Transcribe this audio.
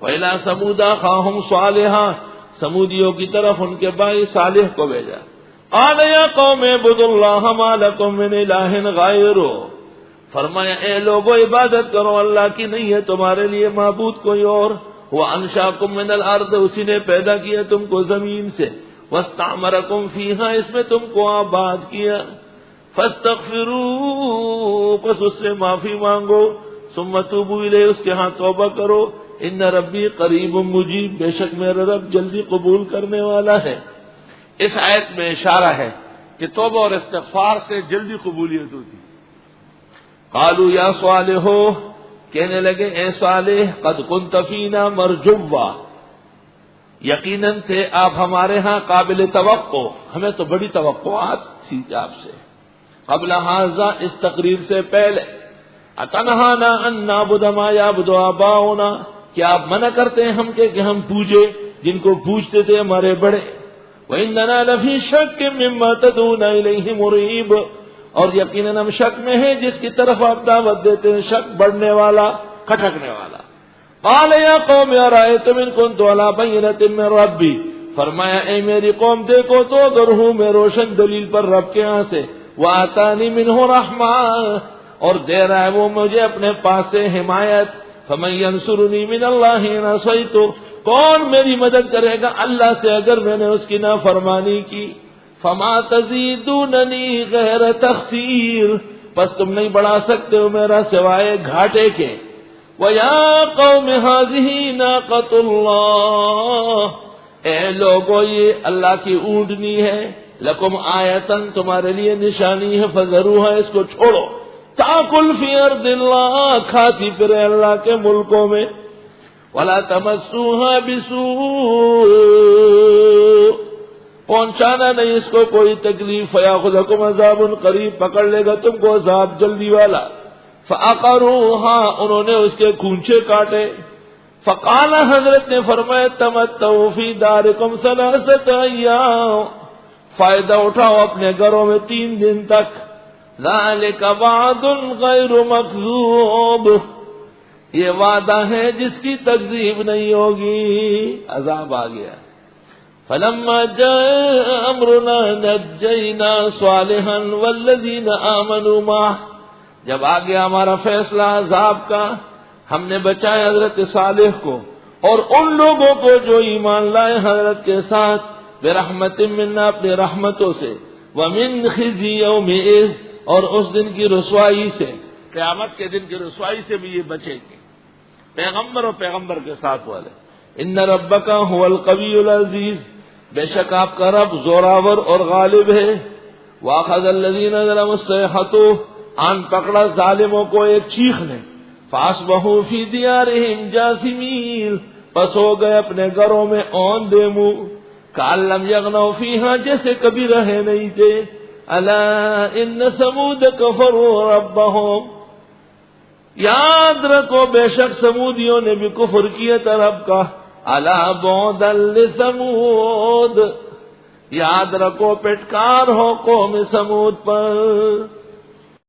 وَإِلَىٰ ثَمُودَ أَخَاهُمْ صَالِحًا، سمودیوں کی طرف ان کے بھائی صالح کو بھیجا. قَالَ يَا قَوْمِ اعْبُدُوا اللَّهَ مَا لَكُم مِّنْ إِلَٰهٍ غَيْرُهُ، فرمایا اے لوگو عبادت کرو اللہ کی، نہیں ہے تمہارے لیے معبود کوئی اور. وَأَنشَأَكُم مِّنَ الْأَرْضِ، اسی نے پیدا کیا تم کو زمین سے. وَاسْتَعْمَرَكُم فِيهَا، اس میں تم کو آباد کیا. فَاسْتَغْفِرُوا، پس اس سے معافی مانگو. ثُمَّ تُوبُوا إِلَيْهِ، اس کے ہاں توبہ کرو. ان ربی قریب مجیب، بے شک میرا رب جلدی قبول کرنے والا ہے. اس آیت میں اشارہ ہے کہ توبہ اور استغفار سے جلدی قبولیت ہوتی. قالوا یا صالح، کہنے لگے اے صالح، قد كنت فینا مرجوا، یقیناً تھے آپ ہمارے ہاں قابل توقع، ہمیں تو بڑی توقعات تھی آپ سے. قبل ھذا، اس تقریر سے پہلے. اتنہانا ان نعبد ما یعبد آباؤنا، کیا آپ منع کرتے ہیں ہم کہ ہم پوجے جن کو پوجتے تھے ہمارے بڑے. وَإِنَّنَا لَفِي شَكٍّ مِّمَّا تَدْعُونَ إِلَيْهِ مُرِيبٍ، اور یقیناً ہم شک میں ہیں جس کی طرف آپ دعوت دیتے ہیں، شک بڑھنے والا، کھٹکنے والا. قَالَ يَا قَوْمِ أَرَأَيْتُمْ إِن كُنتُ عَلَىٰ بَيِّنَةٍ مِّن رَّبِّي، فرمایا اے میری قوم دیکھو تو اگر ہوں میں روشن دلیل پر رب کے ہاں سے. وَآتَانِي مِنْهُ رَحْمَةً، اور دے رہا ہے وہ مجھے اپنے پاس سے حمایت. فَمَن يَنصُرُنِي مِنَ اللَّهِ إِنْ عَصَيْتُ، کون میری مدد کرے گا اللہ سے اگر میں نے اس کی نافرمانی کی. فما تزیدوننی غیر تخسیر، پس تم نہیں بڑھا سکتے ہو میرا سوائے گھاٹے کے. وَيَا قَوْمِ هَٰذِهِ نَاقَةُ اللَّهِ، اے لوگو یہ اللہ کی اونٹنی ہے. لکم آیتن، تمہارے لیے نشانی ہے. فذروها، اس کو چھوڑو. تاکل فی ارض اللہ، کھاتی پھرے اللہ کے ملکوں میں. ولا تمسوها بسوء، پہنچانا نہیں اس کو کوئی تکلیف. فیاخذکم عذاب قریب، پکڑ لے گا تم کو عذاب جلدی والا. فعقروها، انہوں نے اس کے کونچے کاٹے. فقال، حضرت نے فرمایا تمتعوا فی دارکم ثلاثۃ ایام، فائدہ اٹھاؤ اپنے گھروں میں 3 دن تک. ذالک وعد غیر مکذوب، یہ وعدہ ہے جس کی تکذیب نہیں ہوگی. عذاب آ گیا. فلما جاء امرنا نجینا صالحا والذین آمنوا معه، جب آ گیا ہمارا فیصلہ عذاب کا، ہم نے بچایا حضرت صالح کو اور ان لوگوں کو جو ایمان لائے حضرت کے ساتھ. برحمت منا، اپنی رحمتوں سے. ومن خزی یومئذ، اور اس دن کی رسوائی سے، قیامت کے دن کی رسوائی سے بھی یہ بچے گے. پیغمبر اور پیغمبر کے ساتھ والے. ان ربک هو القوی العزیز، بے شک آپ کا رب زوراور اور غالب ہے. واخذ الذین ظلموا الصیحۃ، آن پکڑا ظالموں کو ایک چیخ نے. فاصبحوا فی دیارہم جاثمین، پس ہو گئے اپنے گھروں میں اوندے منہ. کأن لم یغنوا فیہا، جیسے کبھی رہے نہیں تھے. الا ان ثمود کفروا ربہم، یاد رکھو بے شک سمودیوں نے بھی کفر کیا تھا رب کا. الا بعدا لثمود، یاد رکھو پٹکار ہو قوم سمود پر.